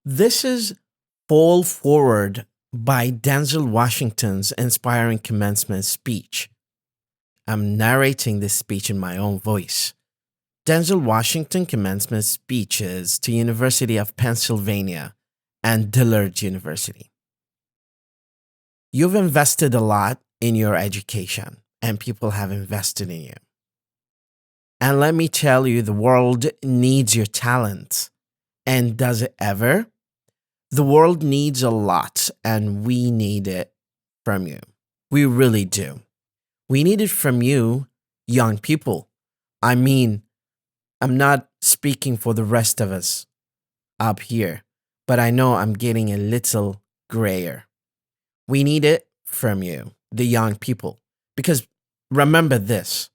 This is Fall Forward by Denzel Washington's inspiring commencement speech. I'm narrating this speech in my own voice. Denzel Washington commencement speeches to University of Pennsylvania and Dillard University. You've invested a lot in your education, and people have invested in you. And let me tell you, the world needs your talent. And does it ever? The world needs a lot, and we need it from you. We really do. We need it from you, young people. I mean, I'm not speaking for the rest of us up here, but I know I'm getting a little grayer. We need it from you, the young people, because remember this.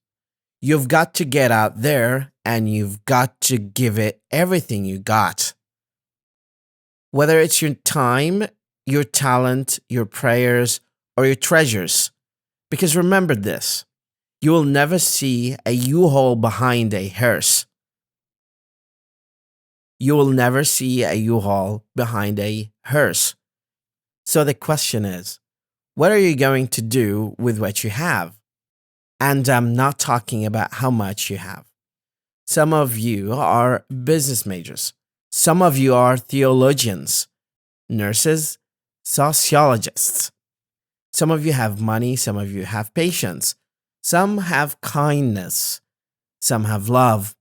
You've got to get out there and you've got to give it everything you got. Whether it's your time, your talent, your prayers, or your treasures. Because remember this, you will never see a U-Haul behind a hearse. You will never see a U-Haul behind a hearse. So the question is, what are you going to do with what you have? And I'm not talking about how much you have. Some of you are business majors. Some of you are theologians, nurses, sociologists. Some of you have money. Some of you have patience. Some have kindness. Some have love.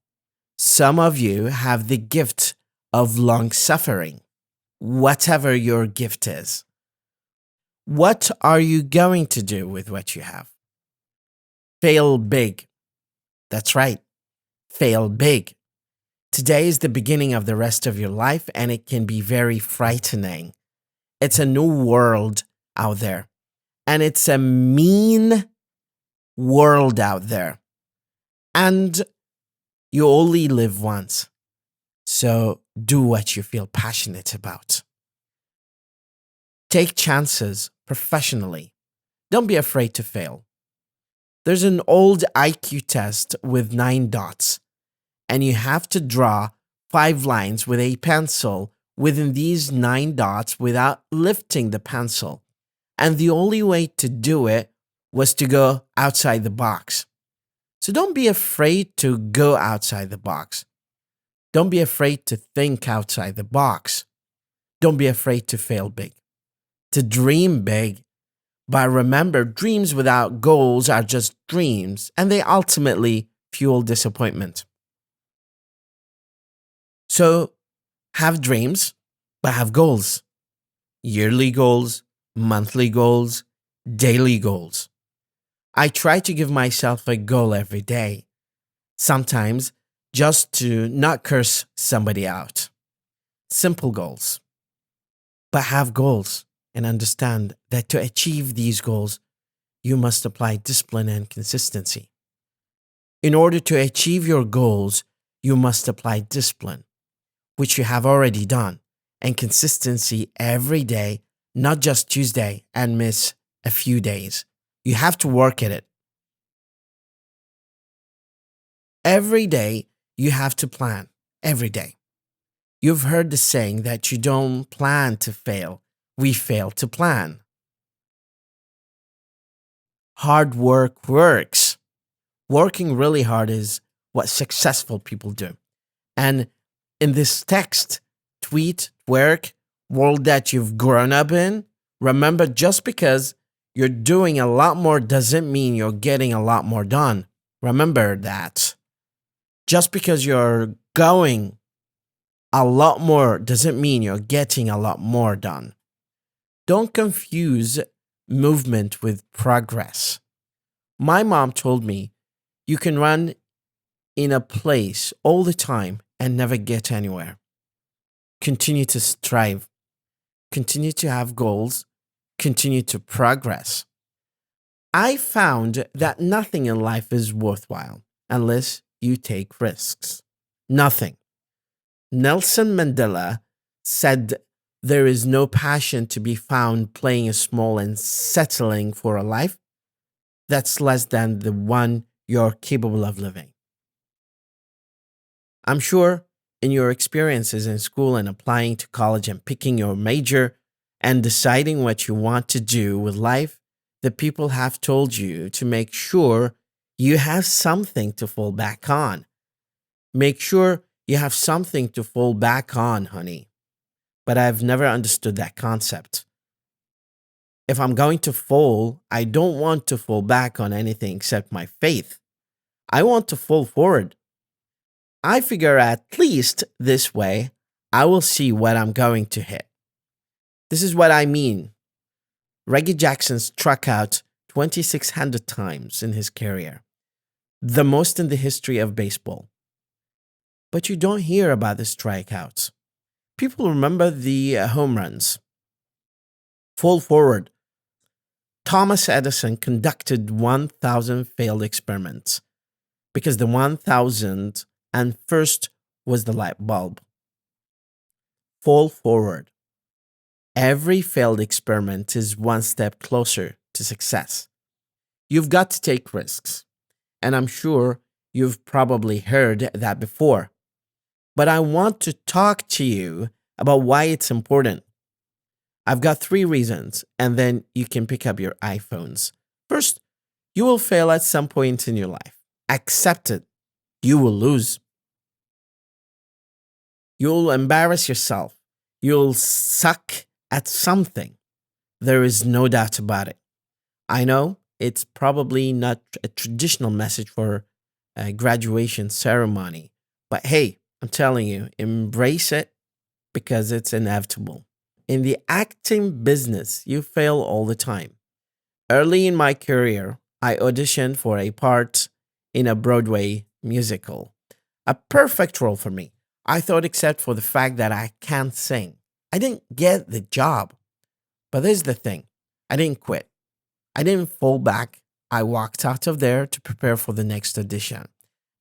Some of you have the gift of long suffering. Whatever your gift is. What are you going to do with what you have? Fail big. That's right. Fail big. Today is the beginning of the rest of your life, and it can be very frightening. It's a new world out there, and it's a mean world out there. And you only live once. So do what you feel passionate about. Take chances professionally. Don't be afraid to fail. There's an old IQ test with 9 dots, and you have to draw 5 lines with a pencil within these 9 dots without lifting the pencil. And the only way to do it was to go outside the box. So don't be afraid to go outside the box. Don't be afraid to think outside the box. Don't be afraid to fail big, to dream big. But remember, dreams without goals are just dreams, and they ultimately fuel disappointment. So have dreams, but have goals. Yearly goals, monthly goals, daily goals. I try to give myself a goal every day. Sometimes just to not curse somebody out. Simple goals. But have goals. And understand that to achieve these goals, you must apply discipline and consistency. In order to achieve your goals, you must apply discipline, which you have already done, and consistency every day, not just Tuesday and miss a few days. You have to work at it. Every day, you have to plan. Every day. You've heard the saying that you don't plan to fail. We fail to plan. Hard work works. Working really hard is what successful people do. And in this text, tweet, work, world that you've grown up in, remember, just because you're doing a lot more doesn't mean you're getting a lot more done. Remember that. Just because you're going a lot more doesn't mean you're getting a lot more done. Don't confuse movement with progress. My mom told me you can run in a place all the time and never get anywhere. Continue to strive. Continue to have goals. Continue to progress. I found that nothing in life is worthwhile unless you take risks. Nothing. Nelson Mandela said, there is no passion to be found playing a small and settling for a life that's less than the one you're capable of living. I'm sure in your experiences in school and applying to college and picking your major and deciding what you want to do with life, the people have told you to make sure you have something to fall back on. Make sure you have something to fall back on, honey. But I've never understood that concept. If I'm going to fall, I don't want to fall back on anything except my faith. I want to fall forward. I figure at least this way, I will see what I'm going to hit. This is what I mean. Reggie Jackson struck out 2,600 times in his career, the most in the history of baseball. But you don't hear about the strikeouts. People remember the home runs. Fall forward. Thomas Edison conducted 1,000 failed experiments because the 1,000th and first was the light bulb. Fall forward. Every failed experiment is one step closer to success. You've got to take risks, and I'm sure you've probably heard that before. But I want to talk to you about why it's important. I've got 3 reasons, and then you can pick up your iPhones. First, you will fail at some point in your life. Accept it. You will lose. You'll embarrass yourself. You'll suck at something. There is no doubt about it. I know it's probably not a traditional message for a graduation ceremony, but hey, I'm telling you, embrace it because it's inevitable. In the acting business, you fail all the time. Early in my career, I auditioned for a part in a Broadway musical. A perfect role for me. I thought, except for the fact that I can't sing, I didn't get the job. But here's the thing. I didn't quit. I didn't fall back. I walked out of there to prepare for the next audition,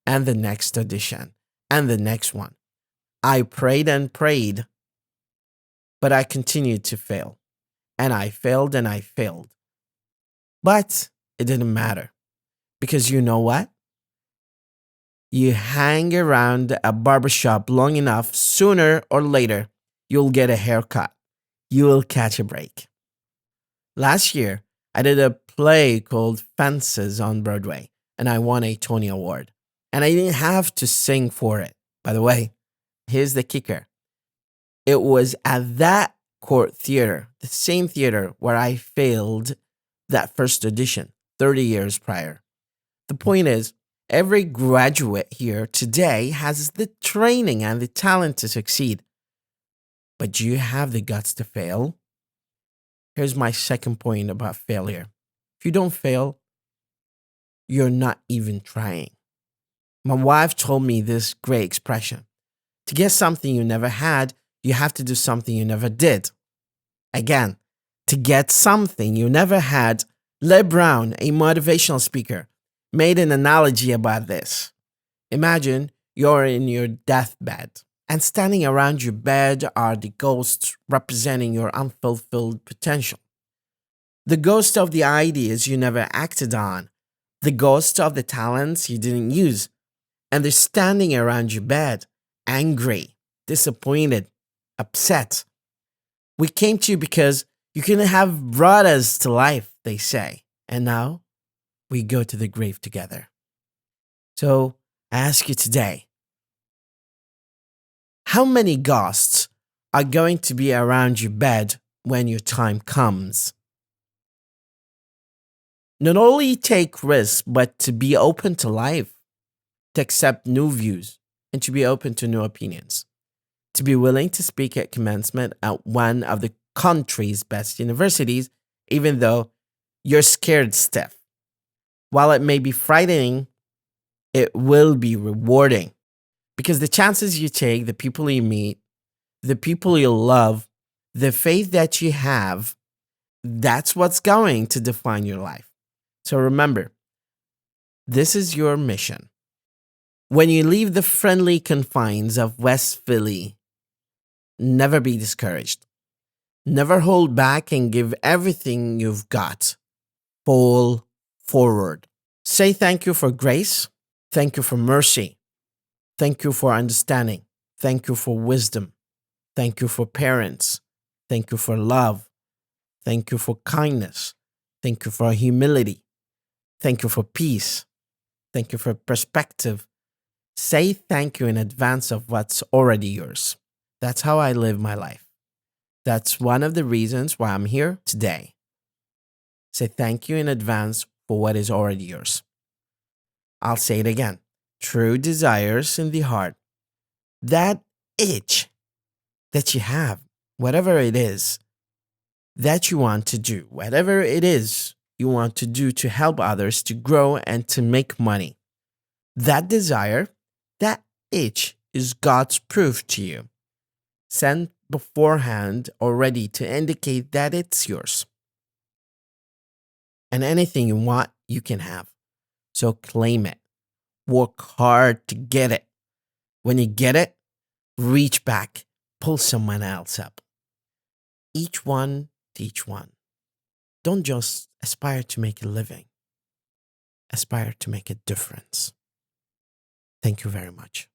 and the next audition, and the next one. I prayed and prayed, but I continued to fail. And I failed and I failed. But it didn't matter. Because you know what? You hang around a barbershop long enough, sooner or later, you'll get a haircut. You will catch a break. Last year, I did a play called Fences on Broadway, and I won a Tony Award. And I didn't have to sing for it. By the way, here's the kicker. It was at that court theater, the same theater where I failed that first audition 30 years prior. The point is, every graduate here today has the training and the talent to succeed. But do you have the guts to fail? Here's my second point about failure. If you don't fail, you're not even trying. My wife told me this great expression. To get something you never had, you have to do something you never did. Again, to get something you never had, Les Brown, a motivational speaker, made an analogy about this. Imagine you're in your deathbed, and standing around your bed are the ghosts representing your unfulfilled potential. The ghost of the ideas you never acted on, the ghost of the talents you didn't use, and they're standing around your bed, angry, disappointed, upset. We came to you because you couldn't have brought us to life, they say. And now we go to the grave together. So I ask you today, how many ghosts are going to be around your bed when your time comes? Not only take risks, but to be open to life, to accept new views, and to be open to new opinions. To be willing to speak at commencement at one of the country's best universities, even though you're scared stiff. While it may be frightening, it will be rewarding. Because the chances you take, the people you meet, the people you love, the faith that you have, that's what's going to define your life. So remember, this is your mission. When you leave the friendly confines of West Philly, never be discouraged. Never hold back and give everything you've got. Fall forward. Say thank you for grace. Thank you for mercy. Thank you for understanding. Thank you for wisdom. Thank you for parents. Thank you for love. Thank you for kindness. Thank you for humility. Thank you for peace. Thank you for perspective. Say thank you in advance of what's already yours. That's how I live my life. That's one of the reasons why I'm here today. Say thank you in advance for what is already yours. I'll say it again. True desires in the heart. That itch that you have, whatever it is that you want to do, whatever it is you want to do to help others to grow and to make money. That desire, that itch is God's proof to you, sent beforehand already to indicate that it's yours. And anything you want, you can have. So claim it. Work hard to get it. When you get it, reach back, pull someone else up. Each one teach one. Don't just aspire to make a living. Aspire to make a difference. Thank you very much.